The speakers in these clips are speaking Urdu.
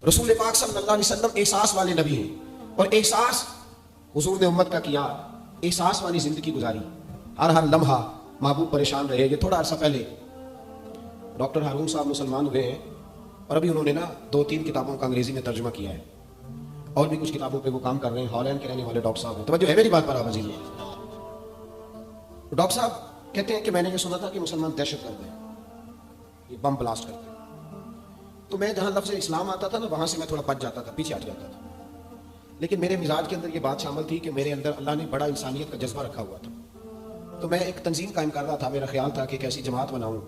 رسول پاک صلی اللہ علیہ وسلم احساس والے نبی ہیں، اور احساس حضور نے امت کا کیا، احساس والی زندگی گزاری، ہر لمحہ محبوب پریشان رہے۔ یہ تھوڑا عرصہ پہلے ڈاکٹر ہارون صاحب مسلمان ہوئے ہیں، اور ابھی انہوں نے 2-3 کتابوں کا انگریزی میں ترجمہ کیا ہے، اور بھی کچھ کتابوں پہ وہ کام کر رہے ہیں۔ ہالینڈ کے رہنے والے ڈاکٹر صاحب ہیں، توجہ ہے میری بات پر آپ عزیز؟ ڈاکٹر صاحب کہتے ہیں کہ میں نے یہ سنا تھا کہ مسلمان دہشت گرد ہیں، یہ بم بلاسٹ کرتے ہیں، تو میں جہاں لفظ اسلام آتا تھا نا، وہاں سے میں تھوڑا پچ جاتا تھا، پیچھے ہٹ جاتا تھا۔ لیکن میرے مزاج کے اندر یہ بات شامل تھی کہ میرے اندر اللہ نے بڑا انسانیت کا جذبہ رکھا ہوا تھا، تو میں ایک تنظیم قائم کر رہا تھا۔ میرا خیال تھا کہ ایک ایسی جماعت بناؤں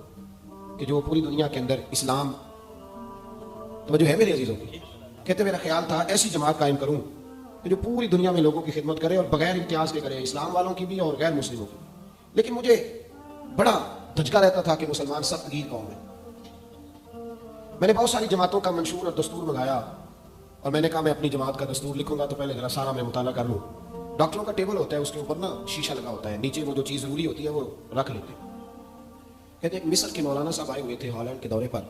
کہ جو پوری دنیا کے اندر اسلام، توجہ ہے میرے عزیزوں کی؟ کہتے میرا خیال تھا ایسی جماعت قائم کروں کہ جو پوری دنیا میں لوگوں کی خدمت کرے، اور بغیر امتیاز کے کرے، اسلام والوں کی بھی اور غیر مسلموں کی بھی۔ لیکن مجھے بڑا دھچکا رہتا تھا کہ مسلمان سخت گیر قوم ہے۔ میں نے بہت ساری جماعتوں کا منشور اور دستور منگایا، اور میں نے کہا میں اپنی جماعت کا دستور لکھوں گا تو پہلے ذرا سارا میں مطالعہ کر لوں۔ ڈاکٹروں کا ٹیبل ہوتا ہے، اس کے اوپر شیشہ لگا ہوتا ہے، نیچے وہ جو چیز ضروری ہوتی ہے وہ رکھ لیتے ہیں۔ کہتے ہیں مصر کے مولانا صاحب آئے ہوئے تھے ہالینڈ کے دورے پر،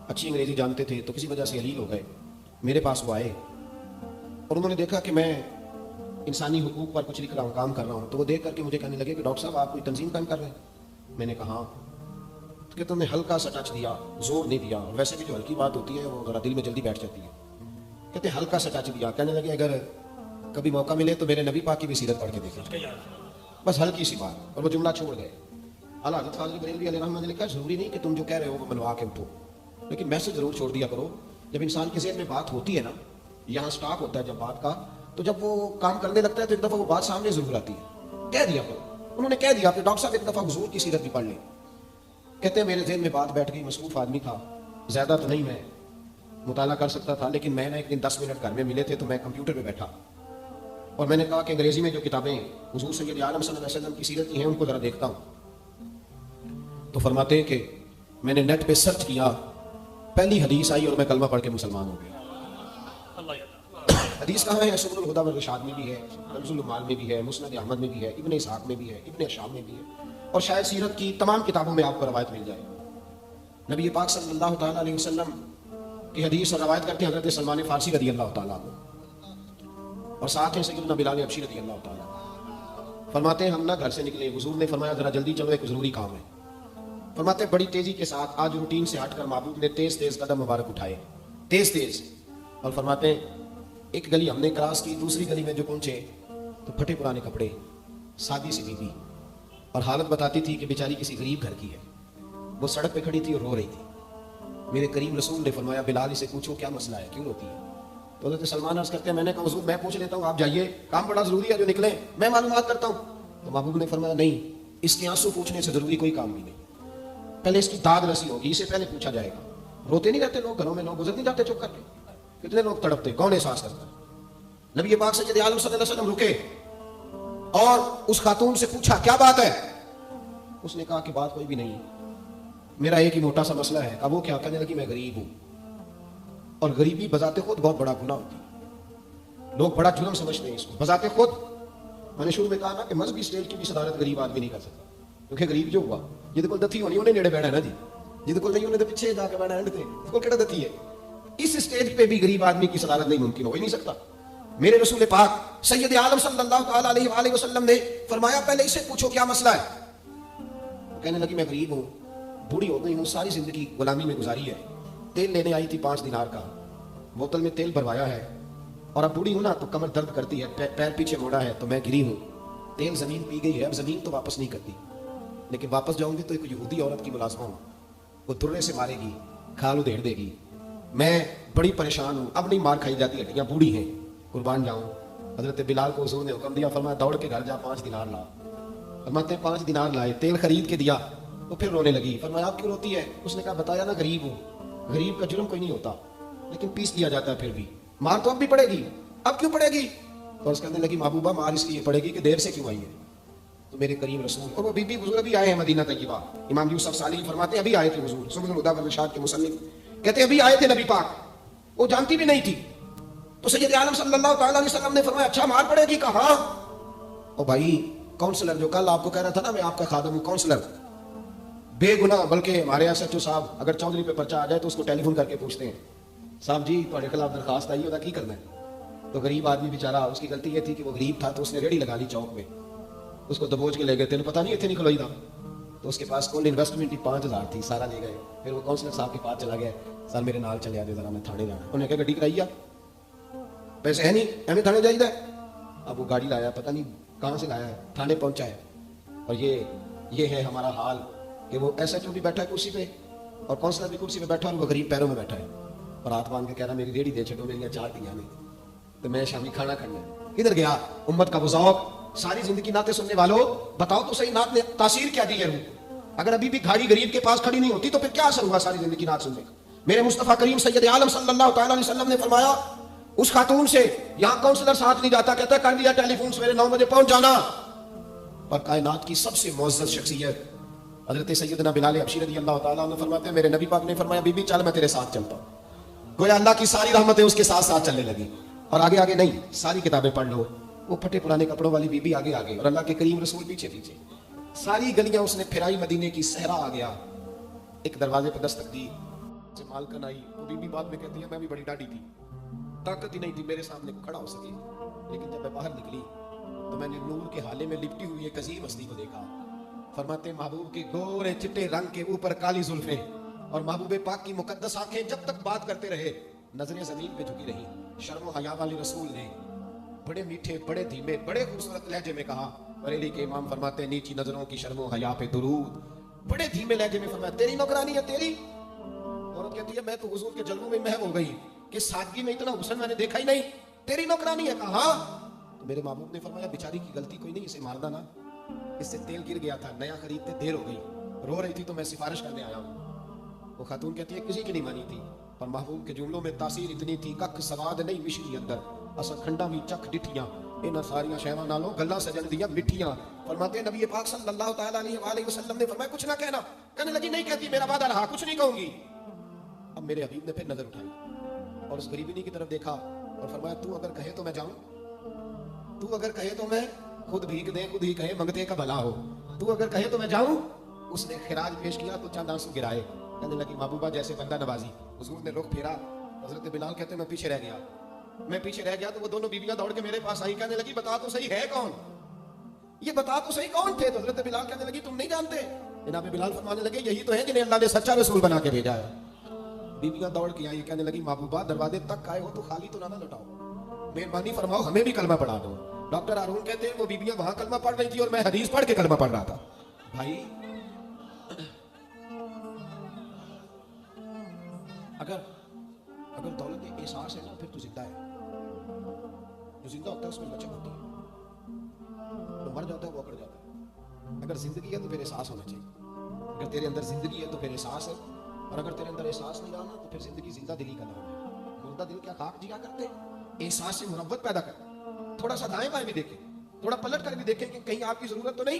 اچھی انگریزی جانتے تھے، تو کسی وجہ سے علیل ہو گئے، میرے پاس وہ آئے، اور انہوں نے دیکھا کہ میں انسانی حقوق پر کچھ لکھ رہا ہوں، کام کر رہا ہوں، تو وہ دیکھ کر کے مجھے کہنے لگے کہ ڈاکٹر صاحب آپ کوئی تنظیم قائم کر رہے ہیں؟ میں نے کہا ہاں۔ کہ تم نے ہلکا سا ٹچ دیا، زور نہیں دیا، ویسے بھی جو ہلکی بات ہوتی ہے وہ ذرا دل میں جلدی بیٹھ جاتی ہے۔ کہتے ہیں ہلکا سا ٹچ دیا، کہنے لگے اگر کبھی موقع ملے تو میرے نبی پاک کی بھی سیرت پڑھ کے دیکھیں، بس ہلکی سی بات، اور وہ جملہ چھوڑ گئے۔ اعلیٰ حضرت فاضل بریلوی علیہ رحمۃ نے لکھا ضروری نہیں کہ تم جو کہہ رہے ہو وہ منوا کے اٹھو، لیکن میسج ضرور چھوڑ دیا کرو۔ جب انسان کے ذہن میں بات ہوتی ہے نا، یہاں سٹاک ہوتا ہے جب بات کا، تو جب وہ کام کرنے لگتا ہے تو ایک دفعہ وہ بات سامنے ضرور آتی ہے، کہہ دیا کرو۔ انہوں نے کہہ دیا کہ ڈاکٹر صاحب ایک دفعہ حضور کی سیرت بھی پڑھ لیں۔ کہتے ہیں میرے ذہن میں بات بیٹھ گئی، مصروف آدمی تھا، زیادہ تو نہیں میں مطالعہ کر سکتا تھا، لیکن میں نے ایک دن 10 منٹ گھر میں ملے تھے، تو میں کمپیوٹر پہ بیٹھا، اور میں نے کہا کہ انگریزی میں جو کتابیں حضور سید عالم صلی اللہ علیہ وسلم کی سیرت کی ہیں ان کو ذرا دیکھتا ہوں۔ تو فرماتے ہیں کہ میں نے نیٹ پہ سرچ کیا، پہلی حدیث آئی اور میں کلمہ پڑھ کے مسلمان ہو گیا۔ حدیث کہاں ہے؟ سبل الہدیٰ والرشاد میں بھی ہے، رمز الامال میں بھی ہے، مسند احمد میں بھی ہے، ابن اسحاق میں بھی ہے، ابن شام میں بھی ہے، اور شاید سیرت کی تمام کتابوں میں آپ کو روایت مل جائے۔ نبی پاک صلی اللہ تعالیٰ علیہ وسلم کی حدیث اور روایت کرتے ہیں حضرت سلمان فارسی رضی اللہ تعالیٰ عنہ، اور ساتھ ہیں سیدنا بلال حبشی رضی اللہ تعالیٰ۔ فرماتے ہیں ہم نہ گھر سے نکلے، حضور نے فرمایا ذرا جلدی چلو، ایک ضروری کام ہے۔ فرماتے ہیں بڑی تیزی کے ساتھ آج روٹین سے ہٹ کر محبوب نے تیز تیز قدم مبارک اٹھائے، تیز تیز، اور فرماتے ہیں ایک گلی ہم نے کراس کی، دوسری گلی میں جو پہنچے تو پھٹے پرانے کپڑے، سادی سی بیوی، اور حالت بتاتی تھی کہ بیچاری کسی غریب گھر کی ہے، وہ سڑک پہ کھڑی تھی اور رو رہی تھی۔ میرے کریم رسول نے فرمایا بلال اسے پوچھو کیا مسئلہ ہے، کیوں روتی ہے؟ تو حضرت سلمان عرض کرتے ہیں میں نے کہا حضور میں پوچھ لیتا ہوں، آپ جائیے، کام بڑا ضروری ہے، جو نکلے میں معلومات کرتا ہوں۔ تو محبوب نے فرمایا نہیں، اس کے آنسو پوچھنے سے ضروری کوئی کام بھی نہیں، پہلے اس کی داد رسی ہوگی، اسے پہلے پوچھا جائے گا۔ روتے نہیں رہتے لوگ گھروں میں، لوگ گزر نہیں جاتے چپ کر کے؟ کتنے لوگ تڑپتے، کون احساس کرتا؟ نبی پاک سید عالم صلی اللہ علیہ وسلم رکے اور اس خاتون سے پوچھا کیا بات ہے؟ اس نے کہا کہ بات کوئی بھی نہیں، میرا ایک ہی موٹا سا مسئلہ ہے۔ اب وہ کیا؟ کہنے لگی میں غریب ہوں، اور غریبی بذات خود بہت بڑا گناہ ہوتی ہے، لوگ بڑا جرم سمجھتے ہیں اس کو بذات خود۔ میں نے شروع میں کہا نا کہ مذہبی اسٹیج کی بھی صدارت غریب آدمی نہیں کر سکتا، کیونکہ غریب جو ہوا جہد کول دتھی ہونی انہیں نیڑے بیٹھا ہے نا جی، جہد کول نہیں انہیں تو پیچھے جا کے بیٹھا اینڈ تے، اس کو کیڑا دتھی ہے؟ اس اسٹیج پہ بھی غریب آدمی کی صدارت نہیں ممکن ہو ہی نہیں سکتا۔ میرے رسول پاک سید عالم صلی اللہ تعالیٰ علیہ وآلہ وسلم نے فرمایا پہلے اسے پوچھو کیا مسئلہ ہے؟ کہنے لگی میں غریب ہوں، بوڑھی ہو گئی ہوں، ساری زندگی غلامی میں گزاری ہے، تیل لینے آئی تھی 5 دینار کا، بوتل میں تیل بھروایا ہے، اور اب بوڑھی ہوں نا تو کمر درد کرتی ہے، پیر پیچھے موڑا ہے تو میں گری ہوں، تیل زمین پی گئی ہے، اب زمین تو واپس نہیں کرتی، لیکن واپس جاؤں گی تو ایک یہودی عورت کی ملازمہ ہوں، وہ درے سے مارے گی، کھال ادھیڑ دے گی، میں بڑی پریشان ہوں، اب نہیں مار کھائی جاتی، ہڈیاں بوڑھی ہیں، قربان جاؤں۔ حضرت بلال کو حضور نے حکم دیا، فرمایا دوڑ کے گھر جا 5 دینار لا۔ فرماتے ہیں 5 دینار لائے، تیل خرید کے دیا، تو پھر رونے لگی۔ فرمایا آپ کیوں روتی ہے؟ اس نے کہا بتایا نا غریب ہوں، غریب کا جرم کوئی نہیں ہوتا، لیکن پیس دیا جاتا ہے، پھر بھی مار تو اب بھی پڑے گی، اب کیوں پڑے گی؟ تو اس کہنے لگی محبوبہ مار اس لیے پڑے گی کہ دیر سے کیوں آئی ہے۔ تو میرے کریم رسول اور وہ بی بی بزرگ بھی آئے ہیں مدینہ طیبہ، امام یوسف صالح فرماتے ہیں ابھی آئے تھے حضور، سبل الہدیٰ والرشاد کے مصنف کہتے ہیں ابھی آئے تھے نبی پاک، وہ جانتی بھی نہیں تھی۔ تو سید عالم صلی اللہ تعالیٰ علیہ وسلم نے فرمایا اچھا مار پڑے گی؟ کہا ہاں۔ او بھائی کونسلر جو کل آپ کو کہہ رہا تھا نا میں آپ کا خادم ہوں، کونسلر بے گناہ، بلکہ ہمارے ایس ایچ او صاحب اگر چودھری پہ پرچہ آ جائے تو اس کو ٹیلی فون کر کے پوچھتے ہیں صاحب جی تھوڑے خلاف درخواست آئی ہوتا کی کرنا ہے. تو غریب آدمی بیچارہ, اس کی غلطی یہ تھی کہ وہ غریب تھا تو اس نے ریڑھی لگا لی چوک میں, اس کو دبوچ کے لے گئے, تینوں پتہ نہیں اتنے نہیں کھلوئی تھا. تو اس کے پاس کون انویسٹمنٹ 5,000 تھی, سارا لے گئے. پھر وہ کونسلر صاحب کے پاس چلا گیا, سر میرے نال چلے آتے ذرا میں تھانے جانا. انہوں نے کہا گڈی کرائی, پیسے ہے نہیں ایویں تھانے جائیے. اب وہ گاڑی لایا, پتہ نہیں کہاں سے لایا ہے, تھانے پہنچا ہے. اور یہ ہے ہمارا حال کہ وہ ایس ایچ او بھی بیٹھا ہے کرسی پہ اور کونسلر بھی کرسی پہ بیٹھا ہے, اور وہ غریب پیروں میں بیٹھا ہے اور ہاتھ باندھ کے کہہ رہا میری ریڑھی دے چھوڑو, میری 4 دیا نہیں تو میں شامی کھانا کھانا ہے. کدھر گیا امت کا وہ ذوق؟ ساری زندگی نعتیں سننے والوں بتاؤ تو صحیح, نعت نے تاثیر کیا دی ہے روح؟ اگر ابھی بھی گھاڑی غریب کے پاس کھڑی نہیں ہوتی تو پھر کیا اثر ہوا ساری زندگی نعت سننے کا؟ میرے مصطفیٰ کریم سید عالم صلی اللہ تعالیٰ علیہ وسلم نے فرمایا اس خاتون سے, یہاں کونسلر ساتھ نہیں جاتا, کہتا کر دیا ٹیلی فون سویرے 9 بجے پہنچ جانا. اور کائنات کی سب سے معزز شخصیت حضرت سیدنا بلال حبشی رضی اللہ تعالیٰ عنہ فرماتے ہیں میرے نبی پاک نے فرمایا بی بی چل میں تیرے ساتھ چلتا ہوں. گویا اللہ کی ساری رحمتیں اس کے ساتھ ساتھ چلنے لگی. اور آگے آگے نہیں, ساری کتابیں پڑھ لو, وہ پھٹے پرانے کپڑوں والی بی بی آگے آگے اور اللہ کے کریم رسول پیچھے پیچھے. ساری گلیاں اس نے پھرائی, مدینے کی صحرا آ گیا. ایک دروازے پہ دستک دی, سے مالکن آئی. وہ بی بی بعد میں کہتی ہے میں بھی بڑی ڈاڈی تھی, طاقت ہی نہیں تھی میرے سامنے کھڑا ہو سکے, لیکن جب میں باہر نکلی تو میں نے نور کے حالے میں لپٹی ہوئی ایک عظیم ہستی کو دیکھا. فرماتے محبوب کے گورے چٹے رنگ کے اوپر کالی زلفیں اور محبوب پاک کی مقدس آنکھیں جب تک بات کرتے رہے نظریں زمین پہ جھکی رہی. شرم و حیا والے رسول نے بڑے میٹھے, بڑے دھیمے, بڑے خوبصورت لہجے میں کہا. بریلی کے امام فرماتے نیچی نظروں کی شرم و حیا پہ درود. بڑے دھیمے لہجے میں فرمایا تیری نوکرانی ہے تیری. عورت کہتی ہے میں تو حضور کے جلووں میں محو ہو گئی کہ سادگی میں اتنا حسن میں نے دیکھا ہی نہیں, تیری نوکرانی ہے. کہا تو میرے محبوب نے فرمایا بیچاری کی غلطی کوئی نہیں, اسے مارنا نا, اس سے تیل گر گیا تھا, نیا خریدتے دیر ہو گئی, رو رہی تھی تو میں سفارش کرنے آیا ہوں. وہ خاتون کہتی ہے کسی کی نہیں مانی تھی, پر محبوب کے جملوں میں تاثیر اتنی تھی کک سواد نہیں مشری اندر اسا کھنڈا بھی چکھ ڈٹھیاں انہاں ساریاں شہواں نالوں گلاں سجن دیاں مٹھیاں. فرماتے ہیں نبی پاک صلی اللہ تعالیٰ علیہ وآلہ وسلم نے فرمایا کچھ نہ کہنا. کہنے لگی نہیں کہتی, میرا وعدہ رہا, کچھ نہیں کہوں گی. اب میرے حبیب نے پھر نظر اٹھائی اور اس غریبنی کی طرف دیکھا اور فرمایا تو اگر کہے تو میں جاؤں, تو اگر کہے تو میں خود بھیک دے, خود ہی کہے منگتے کا بھلا ہو, تو اگر کہے تو میں جاؤں. اس نے خراج پیش کیا تو چند آنسو گرائے. کہنے لگی محبوبہ جیسے بندہ نوازی. حضور نے رخ پھیرا, حضرت بلال کہتے ہیں میں پیچھے رہ گیا تو وہ دونوں بیویاں دوڑ کے میرے پاس آئی. کہنے لگی بتا تو صحیح ہے کون, یہ بتا تو صحیح کون تھے. تو حضرت بلال کہنے لگی تم نہیں جانتے. جناب بلال فرمانے لگے یہی تو ہے جنہیں اللہ نے سچا رسول بنا کے بھیجا ہے. بیویاں دوڑ کے آئی, کہنے لگی محبوبہ دروازے تک آئے ہو تو خالی تو نہ لوٹاؤ, مہربانی فرماؤ ہمیں بھی کلمہ پڑھا دو. ڈاکٹر ہارون کہتے ہیں وہ بیویاں وہاں کلمہ پڑھ رہی تھی اور میں حدیث پڑھ کے کلمہ پڑھ رہا تھا. بھائی اگر دولت احساس ہے نا پھر تو زندہ ہے. جو زندہ ہوتا ہے اس میں لچک ہوتی ہے, جو مر جاتا ہے وہ اکڑ جاتا ہے. اگر زندگی ہے تو پھر احساس ہونا چاہیے. اگر تیرے اندر زندگی ہے تو پھر احساس ہے, اور اگر تیرے اندر احساس نہیں رہا تو پھر زندگی زندہ دلی کا نام ہے. مردہ دل کیا خاک جیا کرتے, احساس سے محبت پیدا کرتے. تھوڑا سا دائیں بائیں بھی دیکھیں, تھوڑا پلٹ کر بھی دیکھیں کہ کہیں آپ کی ضرورت تو نہیں.